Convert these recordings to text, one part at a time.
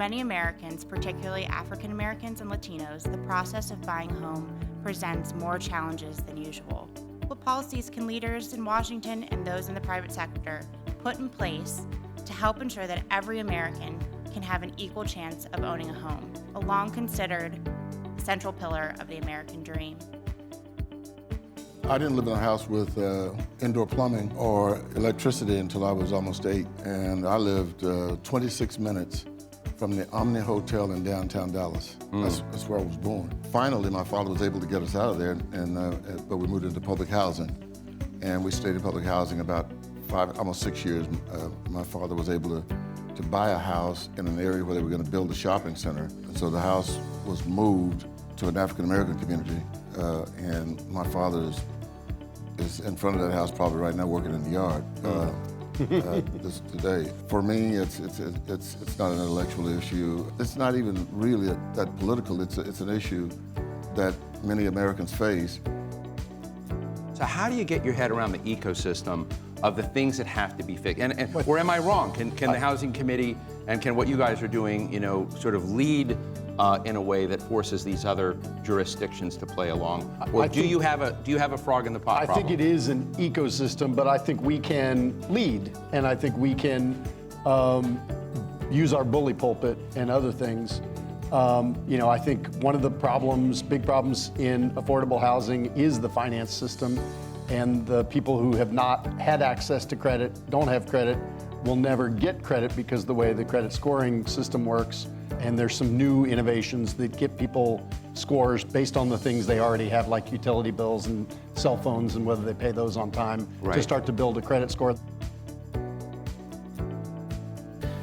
many Americans, particularly African Americans and Latinos, the process of buying a home presents more challenges than usual. What policies can leaders in Washington and those in the private sector put in place to help ensure that every American can have an equal chance of owning a home, a long considered central pillar of the American dream? I didn't live in a house with indoor plumbing or electricity until I was almost 8, and I lived 26 minutes from the Omni Hotel in downtown Dallas. That's where I was born. Finally, my father was able to get us out of there, but we moved into public housing, and we stayed in public housing about almost 6 years. My father was able to buy a house in an area where they were going to build a shopping center, and so the house was moved to an African American community, and my father is in front of that house probably right now working in the yard today. For me, it's not an intellectual issue. It's not even really that political. It's an issue that many Americans face. So how do you get your head around the ecosystem of the things that have to be fixed? Or am I wrong? Can the Housing Committee and can what you guys are doing, sort of lead in a way that forces these other jurisdictions to play along? Or do you have a frog in the pot problem? I think it is an ecosystem, but I think we can lead, and I think we can use our bully pulpit and other things. I think one of the big problems in affordable housing is the finance system, and the people who have not had access to credit, don't have credit, will never get credit because the way the credit scoring system works. And there's some new innovations that get people scores based on the things they already have, like utility bills and cell phones and whether they pay those on time, to start to build a credit score.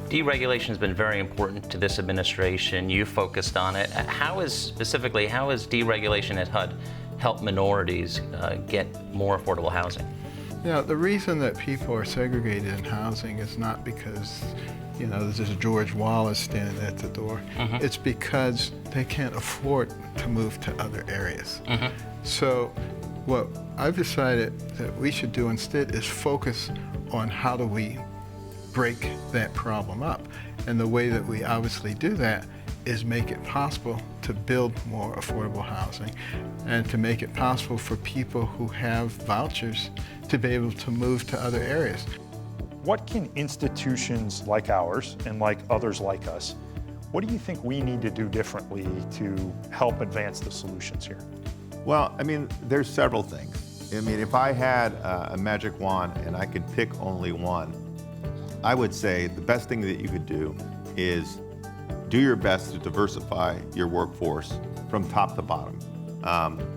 Deregulation has been very important to this administration. You focused on it. How has deregulation at HUD helped minorities get more affordable housing? The reason that people are segregated in housing is not because there's a George Wallace standing at the door. It's because they can't afford to move to other areas. So what I've decided that we should do instead is focus on how do we break that problem up. And the way that we obviously do that is make it possible to build more affordable housing and to make it possible for people who have vouchers to be able to move to other areas. What can institutions like ours and like others like us, what do you think we need to do differently to help advance the solutions here? Well, there's several things. If I had a magic wand and I could pick only one, I would say the best thing that you could do is do your best to diversify your workforce from top to bottom.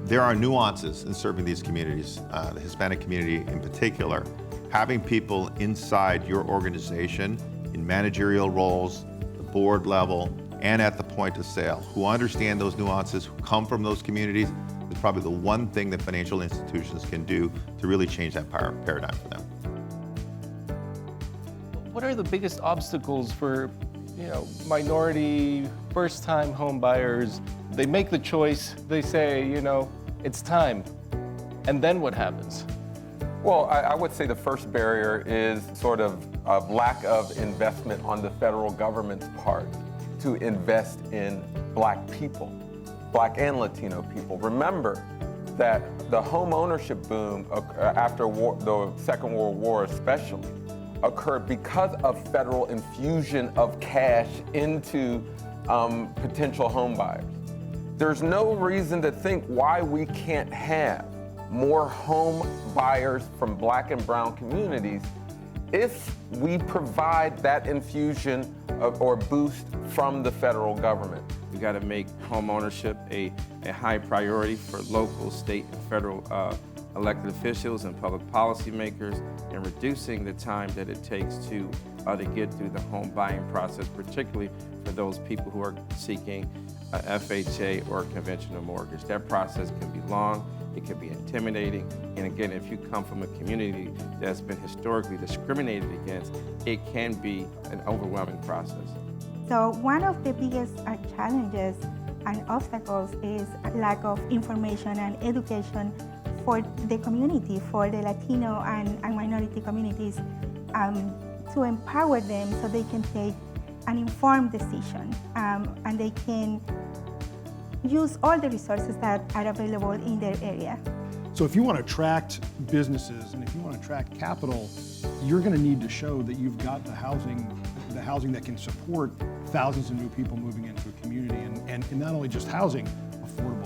There are nuances in serving these communities, the Hispanic community in particular. Having people inside your organization in managerial roles, the board level, and at the point of sale, who understand those nuances, who come from those communities, is probably the one thing that financial institutions can do to really change that paradigm for them. What are the biggest obstacles for minority first-time home buyers? They make the choice, they say, it's time. And then what happens? Well, I would say the first barrier is sort of a lack of investment on the federal government's part to invest in Black people, Black and Latino people. Remember that the home ownership boom after the Second World War especially occurred because of federal infusion of cash into potential home buyers. There's no reason to think why we can't have more home buyers from Black and brown communities if we provide that infusion or boost from the federal government. We got to make home ownership a high priority for local, state, and federal elected officials and public policymakers, and reducing the time that it takes to get through the home buying process, particularly for those people who are seeking a FHA or a conventional mortgage. That process can be long, it can be intimidating, and again, if you come from a community that's been historically discriminated against, it can be an overwhelming process. So one of the biggest challenges and obstacles is a lack of information and education for the community, for the Latino and minority communities, to empower them so they can take an informed decision, and they can use all the resources that are available in their area. So if you want to attract businesses and if you want to attract capital, you're going to need to show that you've got the housing that can support thousands of new people moving into a community, and not only just housing, affordable